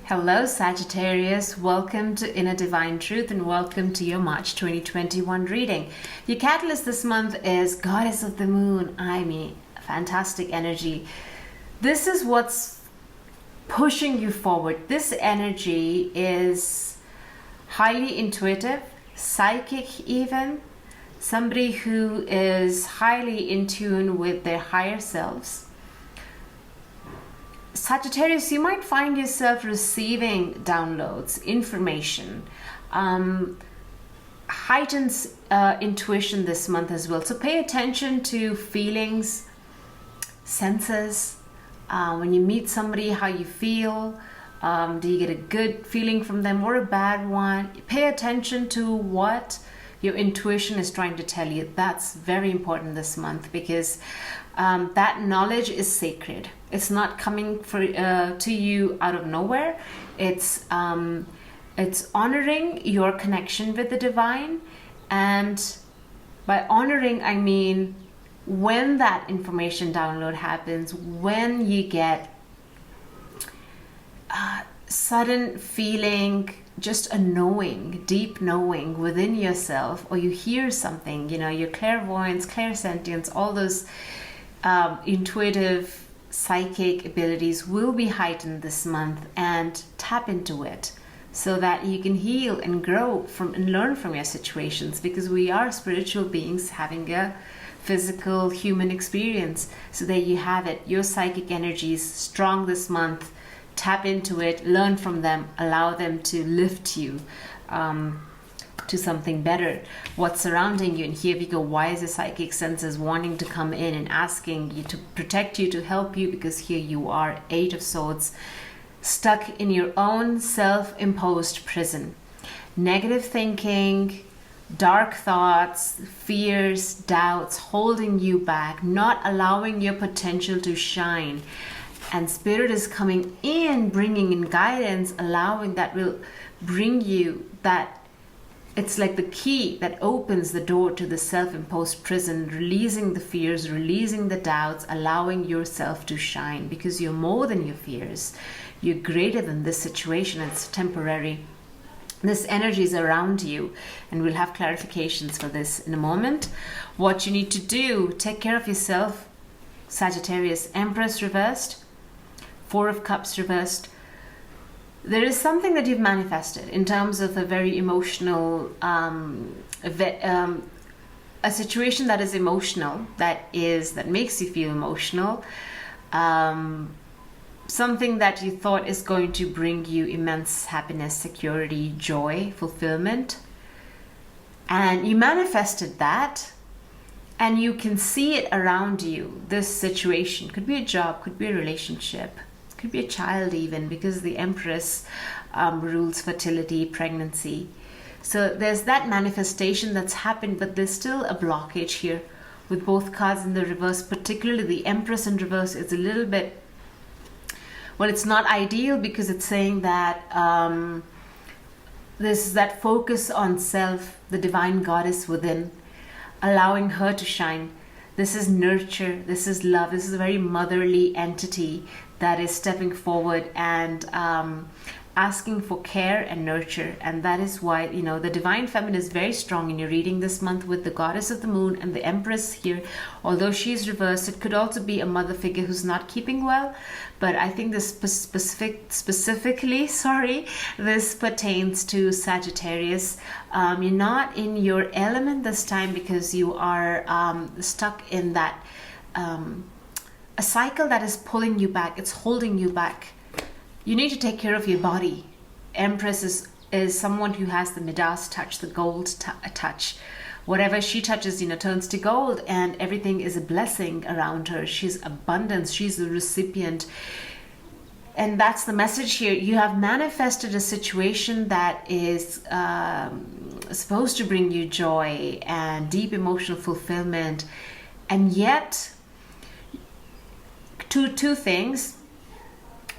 Hello Sagittarius, welcome to Inner Divine Truth and welcome to your March 2021 reading. Your catalyst this month is Goddess of the Moon. I mean, fantastic energy. This is what's pushing you forward. This energy is highly intuitive, psychic even, somebody who is highly in tune with their higher selves. Sagittarius, you might find yourself receiving downloads, information, heightens intuition this month as well. So pay attention to feelings, senses. When you meet somebody, how you feel. Do you get a good feeling from them or a bad one? Pay attention to what your intuition is trying to tell you. That's very important this month because that knowledge is sacred. It's not coming to you out of nowhere. It's honoring your connection with the divine, and by honoring I mean when that information download happens, when you get sudden feeling, just a knowing, deep knowing within yourself, or you hear something, your clairvoyance, clairsentience, all those intuitive psychic abilities will be heightened this month, and tap into it so that you can heal and grow from and learn from your situations, because we are spiritual beings having a physical human experience. So there you have it. Your psychic energies strong this month. Tap into it, learn from them, allow them to lift you to something better. What's surrounding you, and here we go. Why is the psychic senses wanting to come in and asking you to protect you, to help you? Because here you are, Eight of Swords, stuck in your own self-imposed prison. Negative thinking, dark thoughts, fears, doubts, holding you back, not allowing your potential to shine. And Spirit is coming in, bringing in guidance, allowing that will bring you that. It's like the key that opens the door to the self-imposed prison, releasing the fears, releasing the doubts, allowing yourself to shine, because you're more than your fears. You're greater than this situation. It's temporary. This energy is around you, and we'll have clarifications for this in a moment. What you need to do, take care of yourself, Sagittarius. Empress reversed, Four of Cups reversed. There is something that you've manifested in terms of a very emotional, a situation that is emotional, that makes you feel emotional, something that you thought is going to bring you immense happiness, security, joy, fulfillment, and you manifested that, and you can see it around you. This situation could be a job, could be a relationship, could be a child even, because the Empress rules fertility, pregnancy. So there's that manifestation that's happened, but there's still a blockage here with both cards in the reverse. Particularly the Empress in reverse is a little bit, well, it's not ideal, because it's saying that there's that focus on self, the divine goddess within, allowing her to shine. This is nurture, this is love, this is a very motherly entity that is stepping forward and asking for care and nurture. And that is why, the divine feminine is very strong in your reading this month with the Goddess of the Moon and the Empress here. Although she's reversed, it could also be a mother figure who's not keeping well. But I think this specifically, this pertains to Sagittarius. You're not in your element this time, because you are stuck in that a cycle that is pulling you back. It's holding you back. You need to take care of your body. Empress is someone who has the Midas touch, the gold touch. Whatever she touches, turns to gold, and everything is a blessing around her. She's abundance. She's the recipient. And that's the message here. You have manifested a situation that is supposed to bring you joy and deep emotional fulfillment. And yet, two things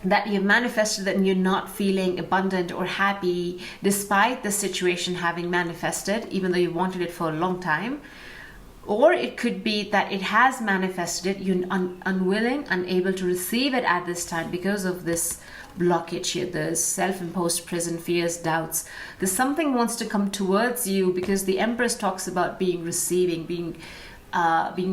that you've manifested, that you're not feeling abundant or happy despite the situation having manifested, even though you wanted it for a long time. Or it could be that it has manifested it, you're unwilling, unable to receive it at this time because of this blockage here, the self-imposed prison, fears, doubts. There's something wants to come towards you, because the Empress talks about being receiving, being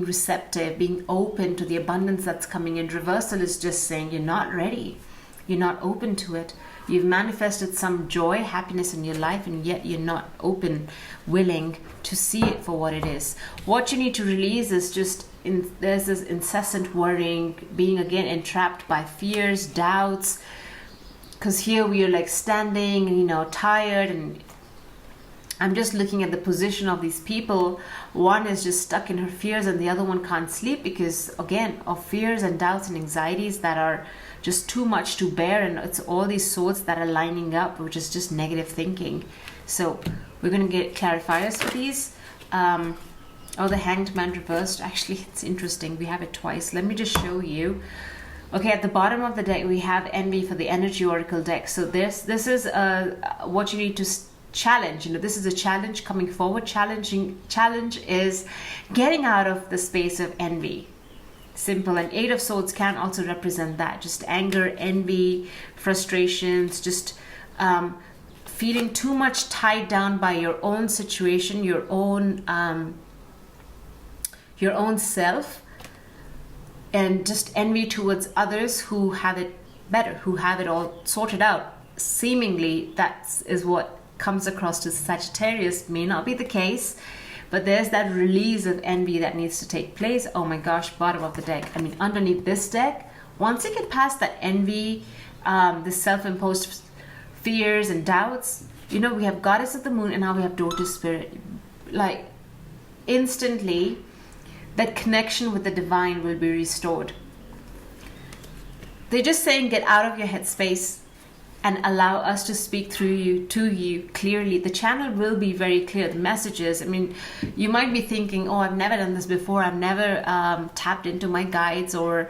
receptive, being open to the abundance that's coming in. Reversal is just saying you're not ready, you're not open to it. You've manifested some joy, happiness in your life, and yet you're not open, willing to see it for what it is. What you need to release is just there's this incessant worrying, being again entrapped by fears, doubts, because here we are like standing and, you know, tired. And I'm just looking at the position of these people. One is just stuck in her fears, and the other one can't sleep because, again, of fears and doubts and anxieties that are just too much to bear. And it's all these swords that are lining up, which is just negative thinking. So we're going to get clarifiers for these. Oh, the Hanged Man reversed. Actually, it's interesting. We have it twice. Let me just show you. Okay, at the bottom of the deck, we have Envy for the Energy Oracle deck. So this is what you need to challenge. You know, this is a challenge coming forward. Challenge is getting out of the space of envy. Simple. And Eight of Swords can also represent that. Just anger, envy, frustrations, just feeling too much tied down by your own situation, your own self, and just envy towards others who have it better, who have it all sorted out. Seemingly, that is what comes across to Sagittarius. May not be the case, but there's that release of envy that needs to take place. Oh my gosh, bottom of the deck. I mean, underneath this deck, once you get past that envy, the self-imposed fears and doubts, you know, we have Goddess of the Moon, and now we have Daughter Spirit. Like, instantly, that connection with the divine will be restored. They're just saying, get out of your headspace and allow us to speak through you, to you clearly. The channel will be very clear. The messages, I mean, you might be thinking, oh, I've never done this before. I've never tapped into my guides or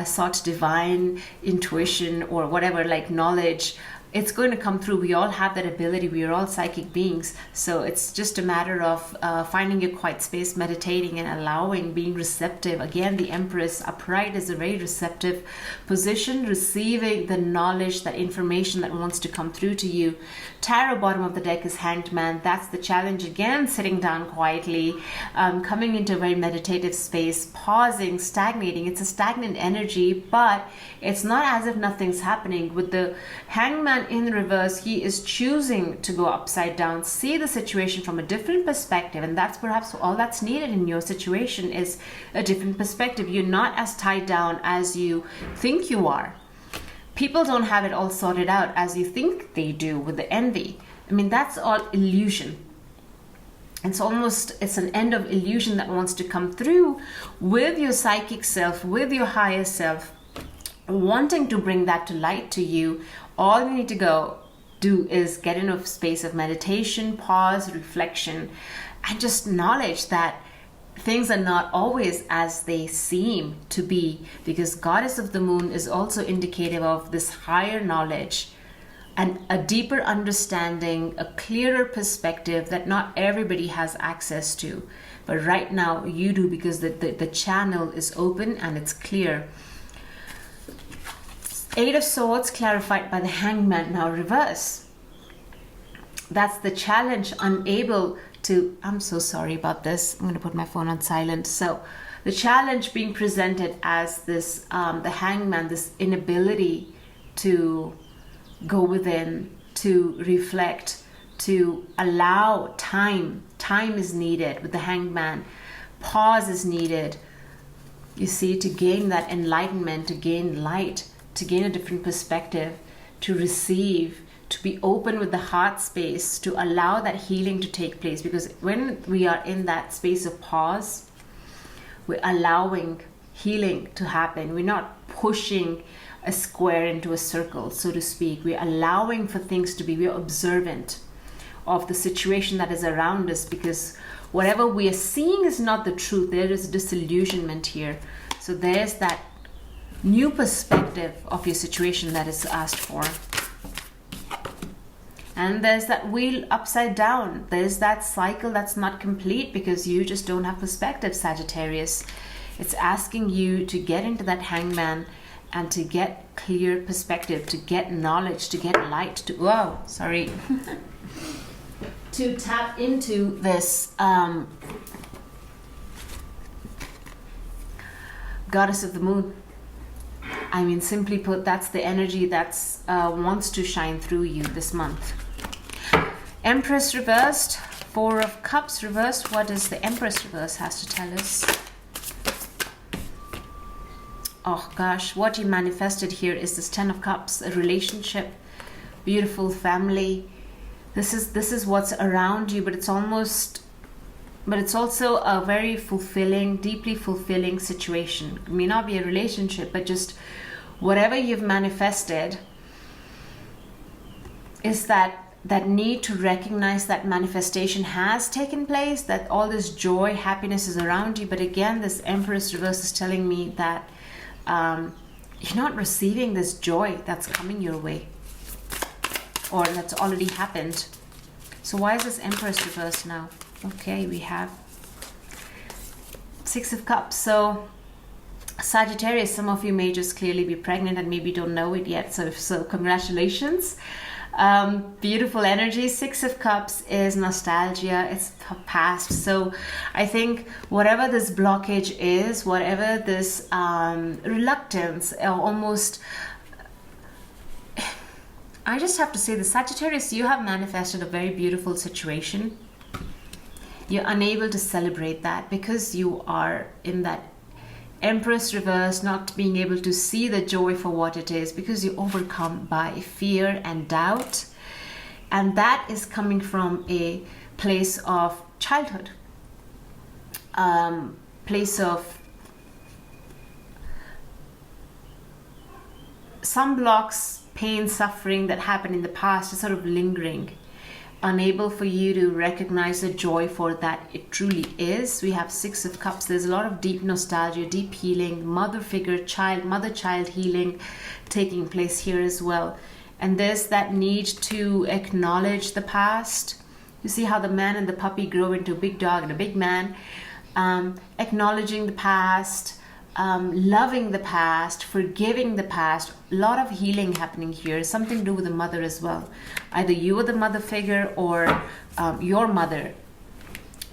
sought divine intuition or whatever, like knowledge. It's going to come through. We all have that ability. We are all psychic beings. So it's just a matter of finding your quiet space, meditating and allowing, being receptive. Again, the Empress upright is a very receptive position, receiving the knowledge, that information that wants to come through to you. Tarot bottom of the deck is Hanged Man. That's the challenge again, sitting down quietly, coming into a very meditative space, pausing, stagnating. It's a stagnant energy, but it's not as if nothing's happening. With the Hanged Man in reverse, he is choosing to go upside down, see the situation from a different perspective, and that's perhaps all that's needed in your situation is a different perspective. You're not as tied down as you think you are. People don't have it all sorted out as you think they do with the envy. I mean, that's all illusion. It's an end of illusion that wants to come through with your psychic self, with your higher self, wanting to bring that to light to you. All you need to go do is get in a space of meditation, pause, reflection, and just knowledge that things are not always as they seem to be, because Goddess of the Moon is also indicative of this higher knowledge and a deeper understanding, a clearer perspective that not everybody has access to. But right now you do, because the channel is open and it's clear. Eight of Swords clarified by the Hanged Man, now reverse. That's the challenge, unable to, I'm so sorry about this. I'm going to put my phone on silent. So the challenge being presented as this, the Hanged Man, this inability to go within, to reflect, to allow time. Time is needed with the Hanged Man. Pause is needed, you see, to gain that enlightenment, to gain light, to gain a different perspective, to receive, to be open with the heart space, to allow that healing to take place. Because when we are in that space of pause, we're allowing healing to happen. We're not pushing a square into a circle, so to speak. We're allowing for things to be, we're observant of the situation that is around us, because whatever we are seeing is not the truth. There is disillusionment here. So there's that new perspective of your situation that is asked for. And there's that wheel upside down. There's that cycle that's not complete because you just don't have perspective, Sagittarius. It's asking you to get into that hangman and to get clear perspective, to get knowledge, to get light, to, whoa, sorry, to tap into this goddess of the moon. I mean, simply put, that's the energy that's wants to shine through you this month. Empress reversed, 4 of Cups reversed. What does the Empress reverse has to tell us? Oh gosh, what you manifested here is this 10 of Cups, a relationship, beautiful family. This is what's around you, but it's also a very fulfilling, deeply fulfilling situation. It may not be a relationship, but just whatever you've manifested is that need to recognize that manifestation has taken place, that all this joy, happiness is around you. But again, this Empress reverse is telling me that you're not receiving this joy that's coming your way, or that's already happened. So why is this Empress reverse now? Okay, we have 6 of Cups. So Sagittarius, some of you may just clearly be pregnant and maybe don't know it yet. So congratulations. Beautiful energy. 6 of Cups is nostalgia. It's past. So I think whatever this blockage is, whatever this reluctance, or almost, I just have to say, the Sagittarius, you have manifested a very beautiful situation. You're unable to celebrate that because you are in that Empress reverse, not being able to see the joy for what it is, because you're overcome by fear and doubt. And that is coming from a place of childhood, place of some blocks, pain, suffering that happened in the past is sort of lingering, unable for you to recognize the joy for that it truly is. We have 6 of Cups. There's a lot of deep nostalgia, deep healing, mother figure, child, mother-child healing taking place here as well. And there's that need to acknowledge the past. You see how the man and the puppy grow into a big dog and a big man. Acknowledging the past, loving the past, forgiving the past. A lot of healing happening here, something to do with the mother as well. Either you are the mother figure or your mother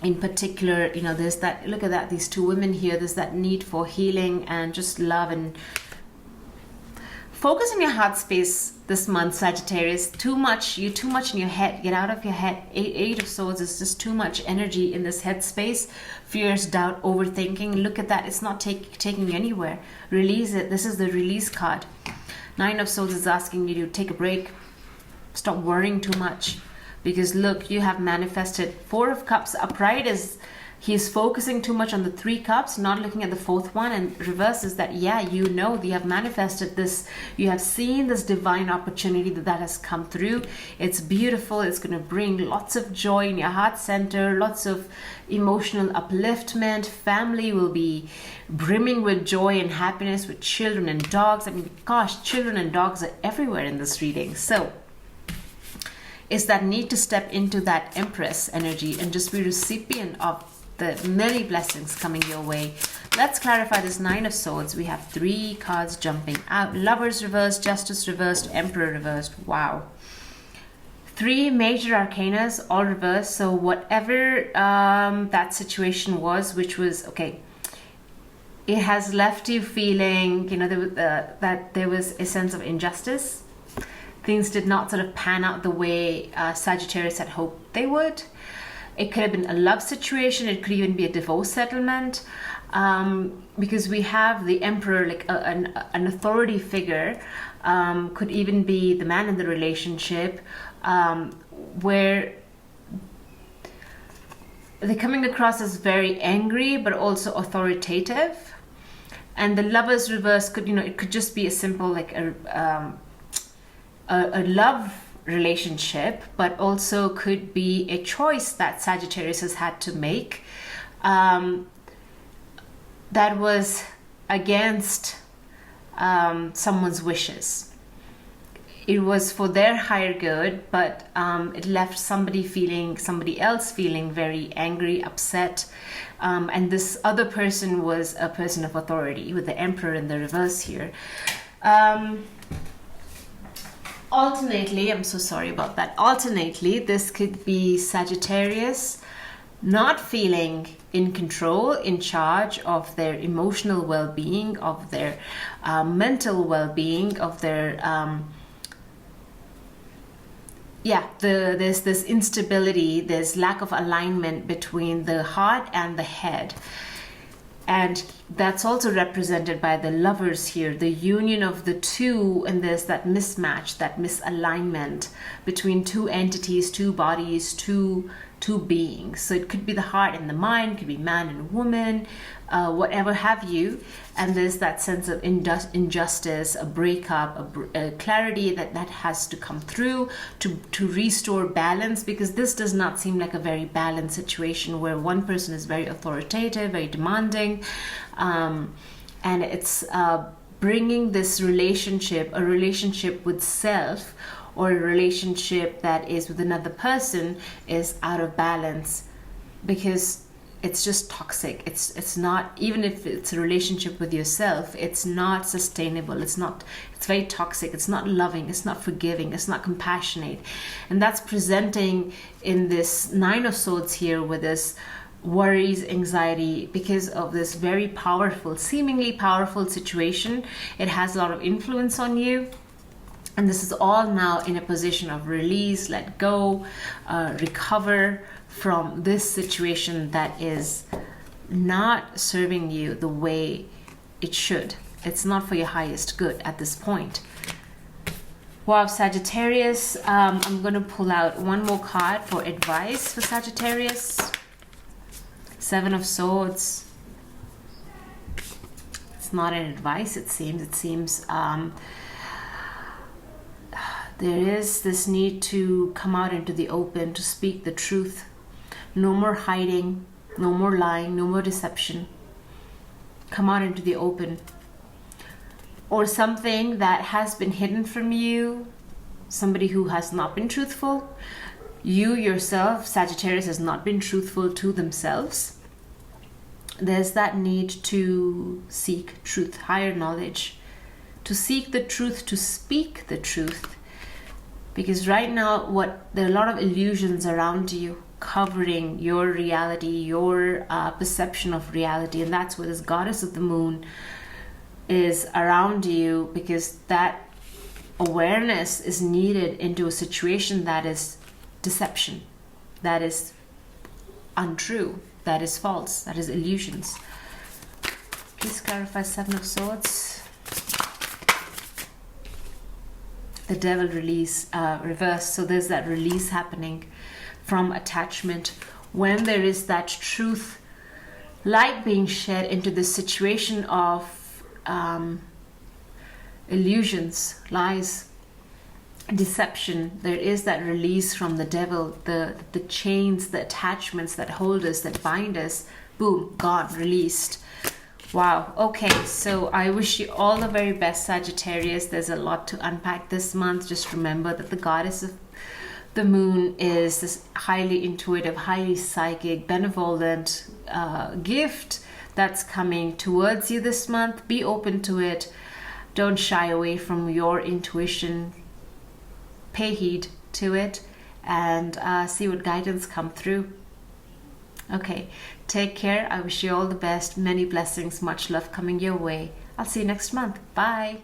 in particular. You know, there's that, look at that, these 2 women here, there's that need for healing and just love. And focus on your heart space this month, Sagittarius. You're too much in your head. Get out of your head. 8 of Swords is just too much energy in this head space. Fears, doubt, overthinking. Look at that. It's not taking you anywhere. Release it. This is the release card. 9 of Swords is asking you to take a break. Stop worrying too much. Because look, you have manifested. 4 of Cups. Upright is, he's focusing too much on the 3 cups, not looking at the 4th one. And reverse is that, yeah, you know, you have manifested this. You have seen this divine opportunity that has come through. It's beautiful. It's going to bring lots of joy in your heart center, lots of emotional upliftment. Family will be brimming with joy and happiness, with children and dogs. I mean, gosh, children and dogs are everywhere in this reading. So it's that need to step into that Empress energy and just be recipient of the many blessings coming your way. Let's clarify this 9 of Swords. We have 3 cards jumping out. Lovers reversed, Justice reversed, Emperor reversed. Wow. 3 major arcanas all reversed. So whatever that situation was, which was, okay, it has left you feeling, you know, that there was a sense of injustice. Things did not sort of pan out the way Sagittarius had hoped they would. It could have been a love situation. It could even be a divorce settlement, because we have the Emperor, like an authority figure. Could even be the man in the relationship, where they're coming across as very angry, but also authoritative. And the Lovers reverse could, you know, it could just be a simple, like a love relationship, but also could be a choice that Sagittarius has had to make that was against someone's wishes. it was for their higher good, but it left somebody else feeling very angry, upset. And this other person was a person of authority, with the Emperor in the reverse here. Alternately, I'm so sorry about that. Alternately, this could be Sagittarius not feeling in control, in charge of their emotional well-being, of their mental well-being, of their there's this instability, there's lack of alignment between the heart and the head. And that's also represented by the Lovers here, the union of the two, and there's that mismatch, that misalignment between two entities, two bodies, two beings. So it could be the heart and the mind, could be man and woman, whatever have you. And there's that sense of injustice, a breakup, a clarity that has to come through to restore balance, because this does not seem like a very balanced situation where one person is very authoritative, very demanding, and it's bringing this relationship, a relationship with self, or a relationship that is with another person, is out of balance, because it's just toxic. It's not, even if it's a relationship with yourself, it's not sustainable. It's very toxic. It's not loving. It's not forgiving. It's not compassionate. And that's presenting in this Nine of Swords here, with this worries, anxiety, because of this very powerful, seemingly powerful situation. It has a lot of influence on you. And this is all now in a position of release, let go, recover from this situation that is not serving you the way it should. It's not for your highest good at this point. Wow, Sagittarius, I'm going to pull out one more card for advice for Sagittarius. Seven of Swords. It's not an advice, it seems. It seems there is this need to come out into the open, to speak the truth. No more hiding, no more lying, no more deception. Come out into the open. Or something that has been hidden from you, somebody who has not been truthful. You yourself, Sagittarius, has not been truthful to themselves. There's that need to seek truth, higher knowledge, to seek the truth, to speak the truth. Because right now, there are a lot of illusions around you, covering your reality, your perception of reality. And that's where this goddess of the moon is around you, because that awareness is needed into a situation that is deception, that is untrue, that is false, that is illusions. Please clarify Seven of Swords. The Devil release, reverse. So there's that release happening from attachment. When there is that truth, light being shed into the situation of illusions, lies, deception, there is that release from the devil, the chains, the attachments that hold us, that bind us, boom, gone, released. Wow. Okay, so I wish you all the very best, Sagittarius. There's a lot to unpack this month. Just remember that the goddess of the moon is this highly intuitive, highly psychic, benevolent gift that's coming towards you this month. Be open to it. Don't shy away from your intuition. Pay heed to it and see what guidance come through. Okay, take care. I wish you all the best. Many blessings, much love coming your way. I'll see you next month. Bye.